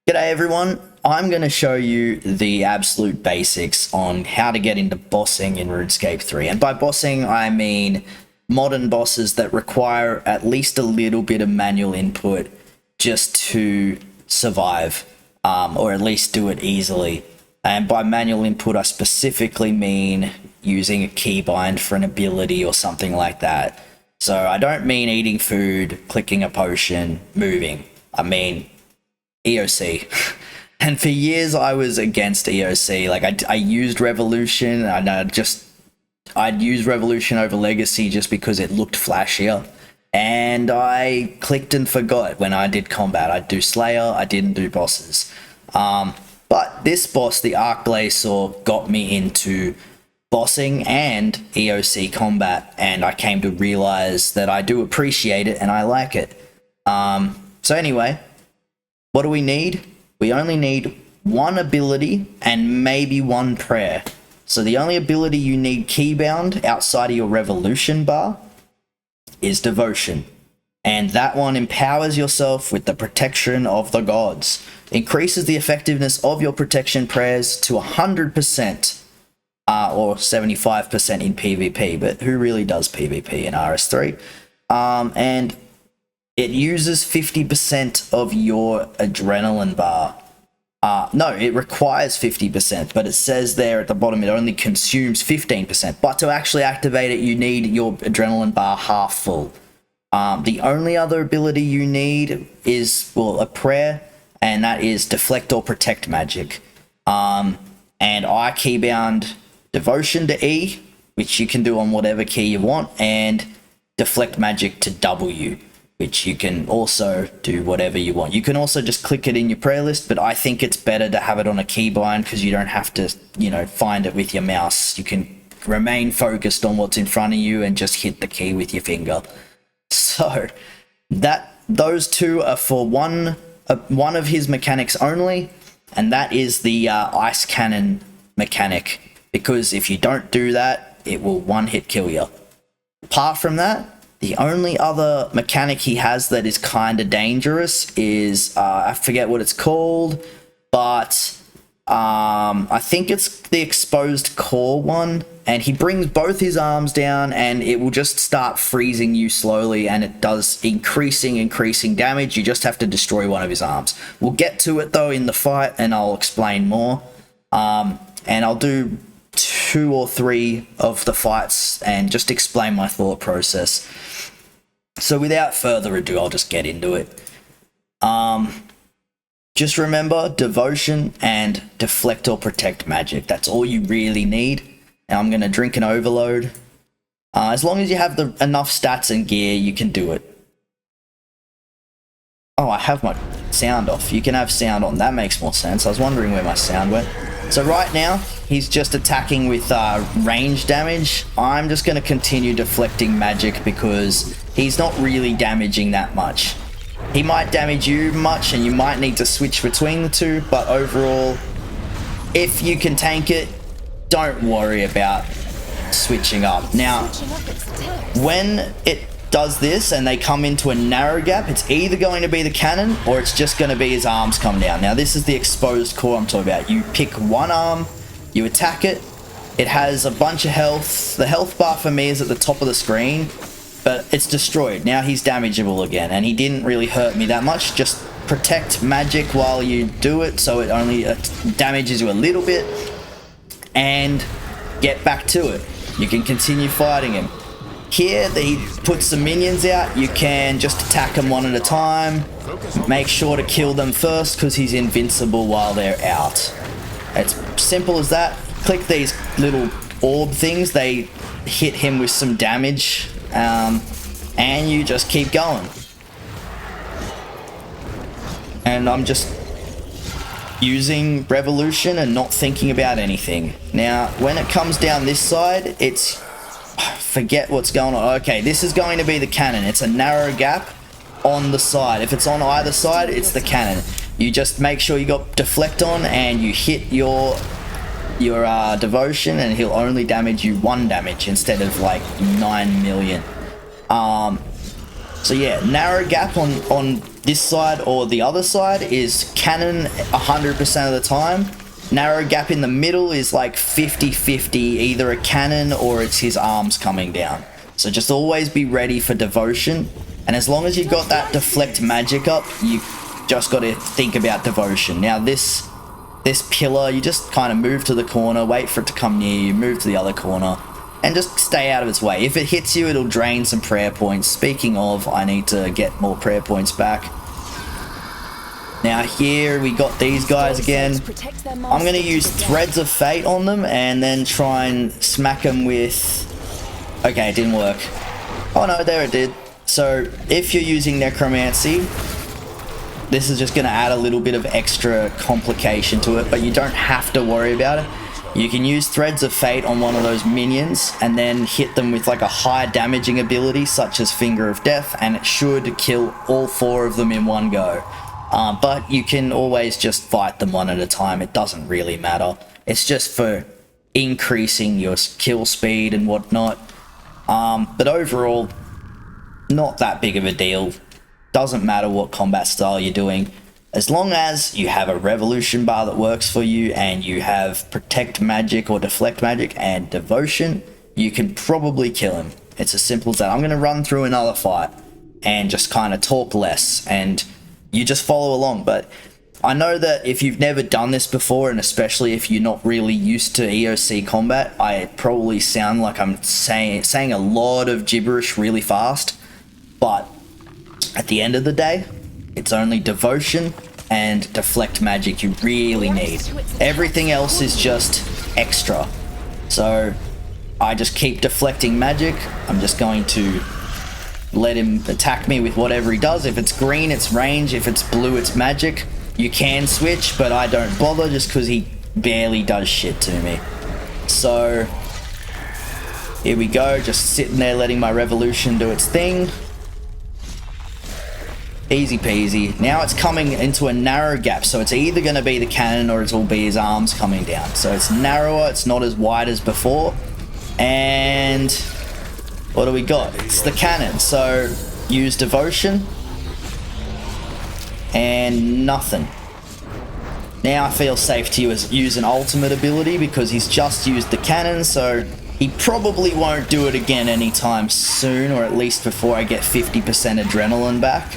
G'day everyone, I'm going to show you the absolute basics on how to get into bossing in RuneScape 3. And by bossing, I mean modern bosses that require at least a little bit of manual input just to survive, or at least do it easily. And by manual input, I specifically mean using a keybind for an ability or something like that. So I don't mean eating food, clicking a potion, moving. I mean EOC. And for years I was against EOC. Like I used Revolution, and I'd use Revolution over Legacy just because it looked flashier. And I clicked and forgot when I did combat. I'd do Slayer, I didn't do bosses. But this boss, the arch-glacor, got me into bossing and EOC combat, and I came to realize that I do appreciate it and I like it. So anyway, what do we need? We only need one ability and maybe one prayer. So the only ability you need keybound outside of your Revolution bar is Devotion. And that one empowers yourself with the protection of the gods. Increases the effectiveness of your protection prayers to 100%, or 75% in PvP, but who really does PvP in RS3? And it uses 50% of your adrenaline bar. No, it requires 50%, but it says there at the bottom it only consumes 15%. But to actually activate it, you need your adrenaline bar half full. The only other ability you need is, well, a prayer, and that is Deflect or Protect Magic. And I keybound Devotion to E, which you can do on whatever key you want, and Deflect Magic to W, which you can also do whatever you want. You can also just click it in your prayer list, but I think it's better to have it on a keybind because you don't have to, find it with your mouse. You can remain focused on what's in front of you and just hit the key with your finger. So those two are for one of his mechanics only, and that is the ice cannon mechanic, because if you don't do that, it will one-hit kill you. Apart from that, the only other mechanic he has that is kind of dangerous is, I forget what it's called, but I think it's the exposed core one, and he brings both his arms down and it will just start freezing you slowly, and it does increasing damage. You just have to destroy one of his arms. We'll get to it though in the fight and I'll explain more. And I'll do 2 or 3 of the fights and just explain my thought process. So without further ado, I'll just get into it. Just remember Devotion and Deflect or Protect Magic. That's all you really need. Now I'm going to drink an overload. As long as you have enough stats and gear, you can do it. Oh, I have my sound off. You can have sound on. That makes more sense. I was wondering where my sound went. So right now, he's just attacking with range damage. I'm just going to continue deflecting magic because he's not really damaging that much. He might damage you much and you might need to switch between the two, but overall, if you can tank it, don't worry about switching up. Now, when it does this and they come into a narrow gap, it's either going to be the cannon or it's just going to be his arms come down. Now this is the exposed core I'm talking about. You pick one arm, you attack it, it has a bunch of health. The health bar for me is at the top of the screen, but it's destroyed. Now he's damageable again, and he didn't really hurt me that much. Just protect magic while you do it so it only damages you a little bit, and get back to it. You can continue fighting him. Here, he puts some minions out. You can just attack them one at a time. Make sure to kill them first because he's invincible while they're out. It's simple as that. Click these little orb things. They hit him with some damage, and you just keep going. And I'm just using Revolution and not thinking about anything. Now, when it comes down this side, it's... forget what's going on. Okay, this is going to be the cannon. It's a narrow gap on the side. If it's on either side, it's the cannon. You just make sure you got Deflect on and you hit your Devotion, and he'll only damage you 1 damage instead of like 9 million. So yeah, narrow gap on this side or the other side is cannon 100% of the time. Narrow gap in the middle is like 50-50, either a cannon or it's his arms coming down. So just always be ready for devotion. And as long as you've got that deflect magic up, you just got to think about devotion. Now this pillar, you just kind of move to the corner, wait for it to come near you, move to the other corner, and just stay out of its way. If it hits you, it'll drain some prayer points. Speaking of, I need to get more prayer points back. Now here we got these guys again. I'm going to use Threads of Fate on them and then try and smack them with... Okay, it didn't work. Oh no, there it did. So if you're using Necromancy, this is just going to add a little bit of extra complication to it, but you don't have to worry about it. You can use Threads of Fate on one of those minions and then hit them with like a high damaging ability such as Finger of Death, and it should kill all 4 of them in one go. But you can always just fight them one at a time. It doesn't really matter. It's just for increasing your kill speed and whatnot. But overall, not that big of a deal. Doesn't matter what combat style you're doing. As long as you have a revolution bar that works for you and you have protect magic or deflect magic and devotion, you can probably kill him. It's as simple as that. I'm going to run through another fight and just kind of talk less and you just follow along. But I know that if you've never done this before, and especially if you're not really used to EOC combat, I probably sound like I'm saying a lot of gibberish really fast. But at the end of the day, it's only devotion and deflect magic you really need. Everything else is just extra. So I just keep deflecting magic. I'm just going to let him attack me with whatever he does. If it's green, it's range. If it's blue, it's magic. You can switch, but I don't bother just because he barely does shit to me. So here we go, just sitting there letting my revolution do its thing. Easy peasy. Now it's coming into a narrow gap, so it's either going to be the cannon or it'll be his arms coming down. So it's narrower, it's not as wide as before. And what do we got? It's the cannon. So use devotion and nothing. Now I feel safe to use an ultimate ability because he's just used the cannon, so he probably won't do it again anytime soon, or at least before I get 50% adrenaline back.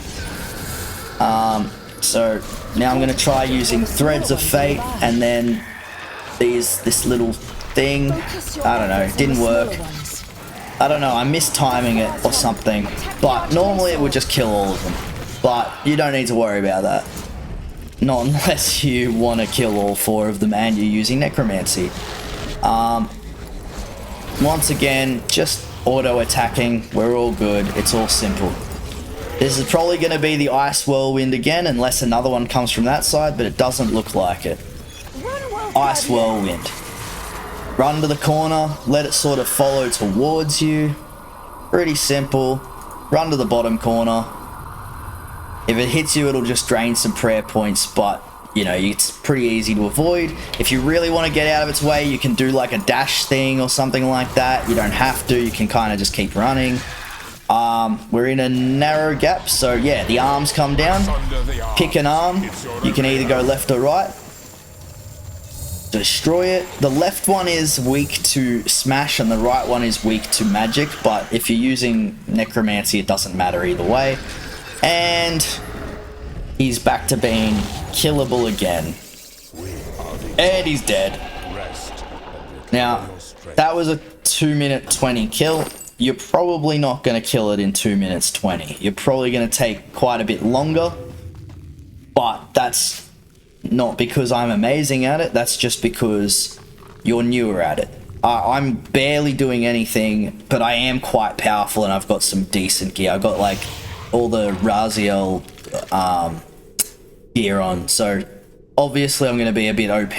So now I'm going to try using Threads of Fate and then this little thing. I don't know, it didn't work. I don't know, I missed timing it or something, but normally it would just kill all of them. But you don't need to worry about that. Not unless you want to kill all 4 of them and you're using Necromancy. Once again, just auto-attacking. We're all good. It's all simple. This is probably going to be the Ice Whirlwind again, unless another one comes from that side, but it doesn't look like it. Ice Whirlwind. Run to the corner, let it sort of follow towards you. Pretty simple. Run to the bottom corner. If it hits you, it'll just drain some prayer points, but, you know, it's pretty easy to avoid. If you really want to get out of its way, you can do like a dash thing or something like that. You don't have to. You can kind of just keep running. We're in a narrow gap, so yeah, the arms come down. Pick an arm. You can either go left or right. Destroy it. The left one is weak to smash and the right one is weak to magic, but if you're using Necromancy, it doesn't matter either way. And he's back to being killable again. And he's dead. Now, that was a 2-minute 20 kill. You're probably not going to kill it in 2 minutes 20. You're probably going to take quite a bit longer. But that's not because I'm amazing at it. That's just because you're newer at it. I'm barely doing anything, but I am quite powerful and I've got some decent gear. I've got like all the Raziel gear on, so obviously I'm going to be a bit OP.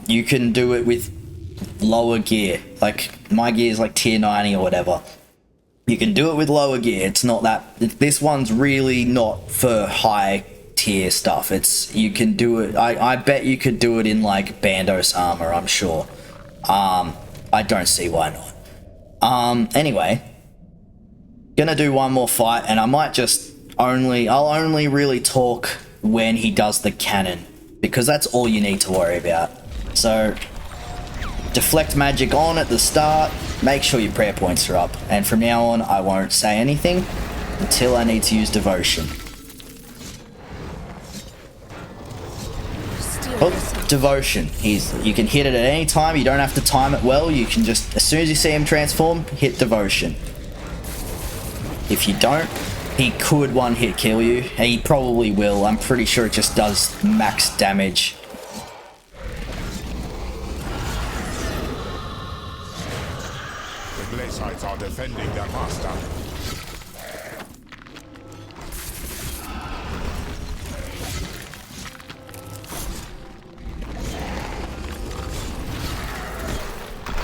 You can do it with lower gear, like my gear is like tier 90 or whatever. You can do it with lower gear. It's not that, this one's really not for high tier stuff. It's, you can do it, I bet you could do it in like Bandos armor, I'm sure. I don't see why not. Anyway, gonna do one more fight and I might just I'll only really talk when he does the cannon, because that's all you need to worry about. So deflect magic on at the start, make sure your prayer points are up, and from now on I won't say anything until I need to use devotion. Oh, devotion. You can hit it at any time, you don't have to time it well, you can just, as soon as you see him transform, hit devotion. If you don't, he could one hit kill you, and he probably will. I'm pretty sure it just does max damage. The Glacites are defending their master.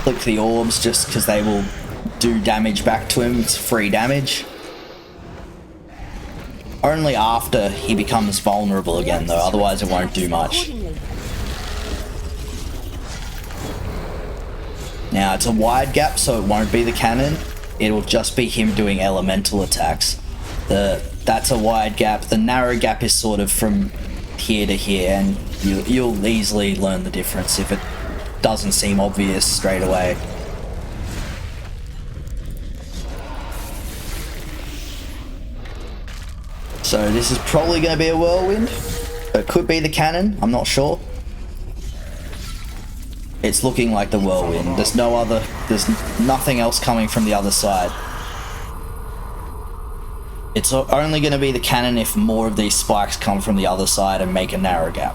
Click the orbs just because they will do damage back to him. It's free damage. Only after he becomes vulnerable again though, otherwise it won't do much. Now it's a wide gap, so it won't be the cannon. It'll just be him doing elemental attacks. That's a wide gap. The narrow gap is sort of from here to here, and you'll easily learn the difference if it doesn't seem obvious straight away. So this is probably going to be a whirlwind. It could be the cannon, I'm not sure. It's looking like the whirlwind. There's nothing else coming from the other side. It's only going to be the cannon if more of these spikes come from the other side and make a narrow gap.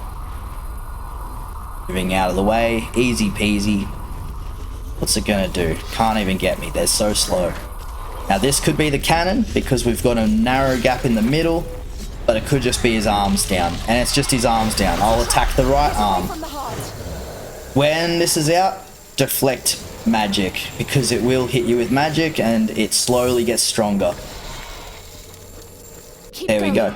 Moving out of the way, easy peasy. What's it going to do? Can't even get me, they're so slow. Now this could be the cannon because we've got a narrow gap in the middle, but it could just be his arms down, and it's just his arms down. I'll attack the right arm. When this is out, deflect magic, because it will hit you with magic and it slowly gets stronger. There we go.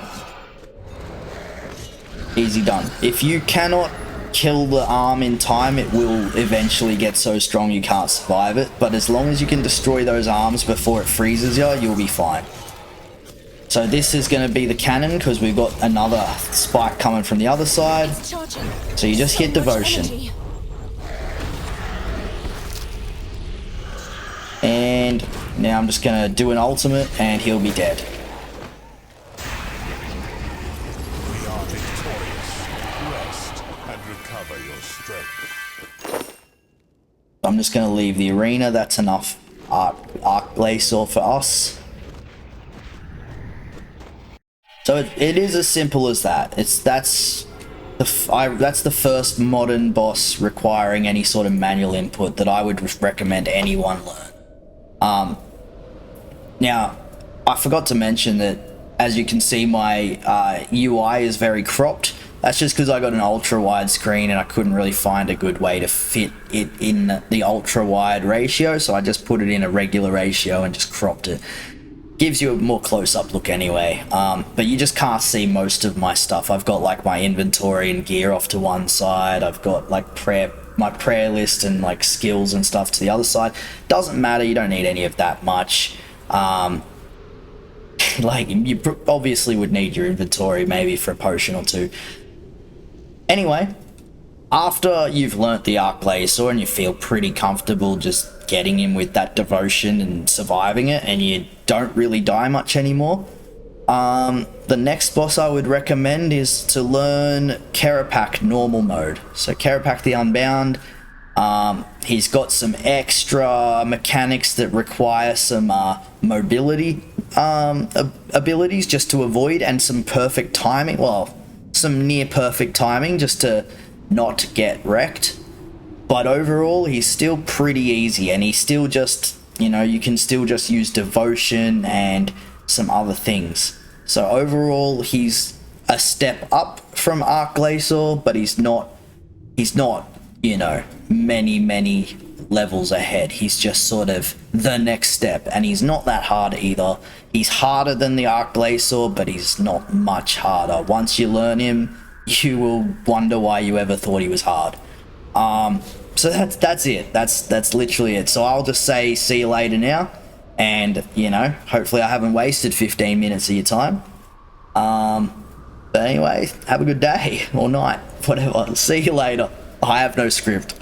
Easy done. If you cannot kill the arm in time, it will eventually get so strong you can't survive it, but as long as you can destroy those arms before it freezes you, you'll be fine. So this is going to be the cannon because we've got another spike coming from the other side. So you just hit devotion. And now I'm just going to do an ultimate and he'll be dead. We are victorious. Rest and recover your strength. I'm just going to leave the arena. That's enough arch-glacor for us. So it is as simple as that. That's the first modern boss requiring any sort of manual input that I would recommend anyone learn. Now, I forgot to mention that, as you can see, my UI is very cropped. That's just because I got an ultra wide screen and I couldn't really find a good way to fit it in the ultra wide ratio, so I just put it in a regular ratio and just cropped it. Gives you a more close-up look anyway, but you just can't see most of my stuff. I've got like my inventory and gear off to one side. I've got like my prayer list and like skills and stuff to the other side. Doesn't matter, you don't need any of that much. Like you obviously would need your inventory maybe for a potion or two. Anyway, after you've learnt the arch-glacor and you feel pretty comfortable just getting in with that devotion and surviving it, and you don't really die much anymore, the next boss I would recommend is to learn Kerapak normal mode. So Kerapak the Unbound, he's got some extra mechanics that require some mobility abilities just to avoid, and some perfect timing, well, some near perfect timing just to not get wrecked. But overall, he's still pretty easy, and he's still just, you can still just use devotion and some other things. So overall, he's a step up from arch-glacor, but he's not, many levels ahead. He's just sort of the next step, and he's not that hard either. He's harder than the arch-glacor, but he's not much harder. Once you learn him, you will wonder why you ever thought he was hard. So that's it. That's literally it. So I'll just say see you later now, and hopefully I haven't wasted 15 minutes of your time. But anyway, have a good day or night, whatever. See you later. I have no script.